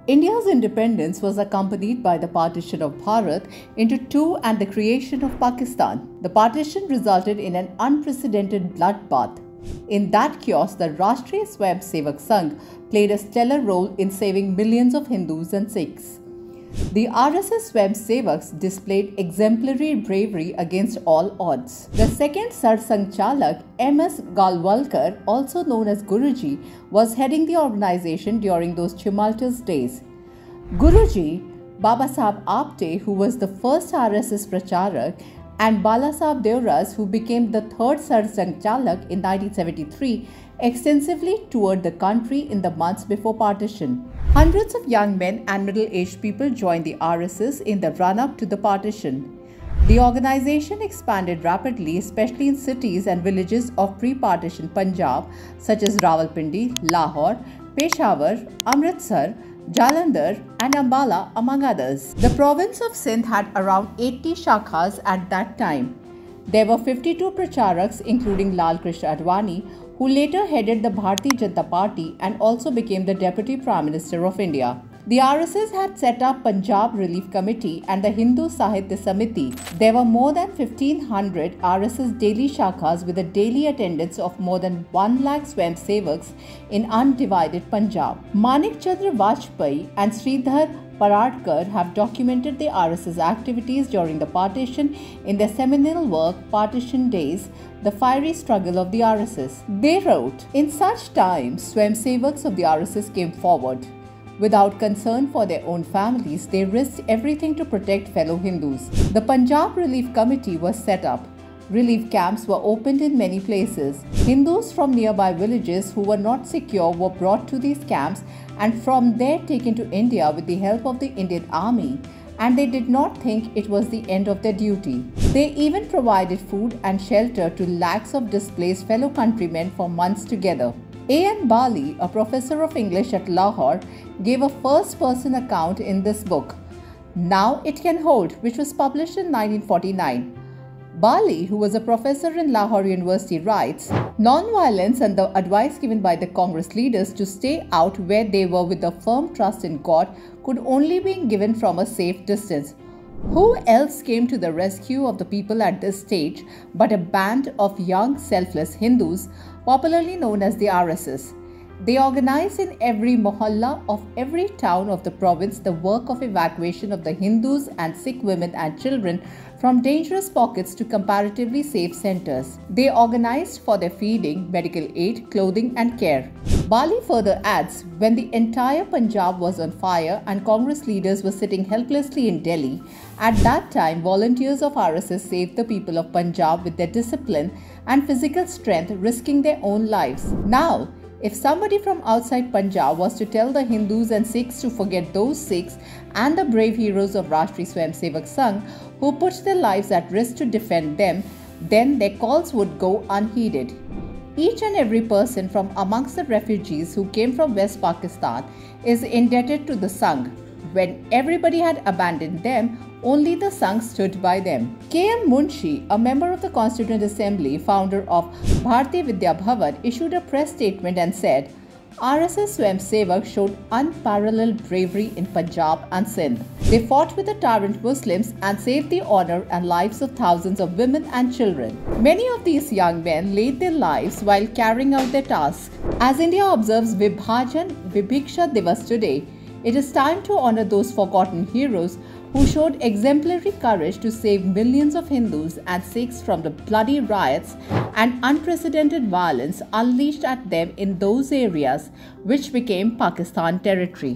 India's independence was accompanied by the partition of Bharat into two and the creation of Pakistan. The partition resulted in an unprecedented bloodbath. In that chaos, the Rashtriya Swayamsevak Sangh played a stellar role in saving millions of Hindus and Sikhs. The RSS Swayamsevaks displayed exemplary bravery against all odds. The second Sarsang Chalak, M.S. Galwalkar, also known as Guruji, was heading the organization during those tumultuous days. Guruji, Babasaheb Apte, who was the first RSS Pracharak, and Balasaheb Deoras, who became the third Sarsang Chalak in 1973, extensively toured the country in the months before partition. Hundreds of young men and middle-aged people joined the RSS in the run-up to the partition. The organization expanded rapidly, especially in cities and villages of pre-partition Punjab such as Rawalpindi, Lahore, Peshawar, Amritsar, Jalandhar and Ambala, among others. The province of Sindh had around 80 shakhas at that time. There were 52 pracharaks, including Lal Krishna Advani, who later headed the Bharatiya Janata Party and also became the Deputy Prime Minister of India. The RSS had set up Punjab Relief Committee and the Hindu Sahitya Samiti. There were more than 1500 RSS daily shakhas with a daily attendance of more than 1 lakh Swayamsevaks in undivided Punjab. Manik Chandra Vajpayee and Sridhar Paradkar have documented the RSS activities during the partition in their seminal work Partition Days, The Fiery Struggle of the RSS. They wrote, "In such times, Swayamsevaks of the RSS came forward. Without concern for their own families, they risked everything to protect fellow Hindus. The Punjab Relief Committee was set up. Relief camps were opened in many places. Hindus from nearby villages who were not secure were brought to these camps and from there taken to India with the help of the Indian Army, and they did not think it was the end of their duty. They even provided food and shelter to lakhs of displaced fellow countrymen for months together." A.N. Bali, a professor of English at Lahore, gave a first-person account in this book, Now It Can Hold, which was published in 1949. Bali, who was a professor in Lahore University, writes, "Non-violence and the advice given by the Congress leaders to stay out where they were with a firm trust in God could only be given from a safe distance. Who else came to the rescue of the people at this stage but a band of young, selfless Hindus, popularly known as the RSS? They organized in every mohalla of every town of the province the work of evacuation of the Hindus and Sikh women and children from dangerous pockets to comparatively safe centers. They organized for their feeding, medical aid, clothing and care." Bali further adds, "When the entire Punjab was on fire and Congress leaders were sitting helplessly in Delhi, at that time volunteers of RSS saved the people of Punjab with their discipline and physical strength, risking their own lives. Now, if somebody from outside Punjab was to tell the Hindus and Sikhs to forget those Sikhs and the brave heroes of Rashtriya Swayamsevak Sangh who put their lives at risk to defend them, then their calls would go unheeded. Each and every person from amongst the refugees who came from West Pakistan is indebted to the Sangh. When everybody had abandoned them, only the Sangh stood by them." K.M. Munshi, a member of the Constituent Assembly, founder of Bharatiya Vidya Bhavan, issued a press statement and said, "RSS Swayamsevak showed unparalleled bravery in Punjab and Sindh. They fought with the tyrant Muslims and saved the honor and lives of thousands of women and children. Many of these young men laid their lives while carrying out their task. As India observes Vibhajan Vibhiksha Divas today, it is time to honor those forgotten heroes who showed exemplary courage to save millions of Hindus and Sikhs from the bloody riots and unprecedented violence unleashed at them in those areas which became Pakistan territory."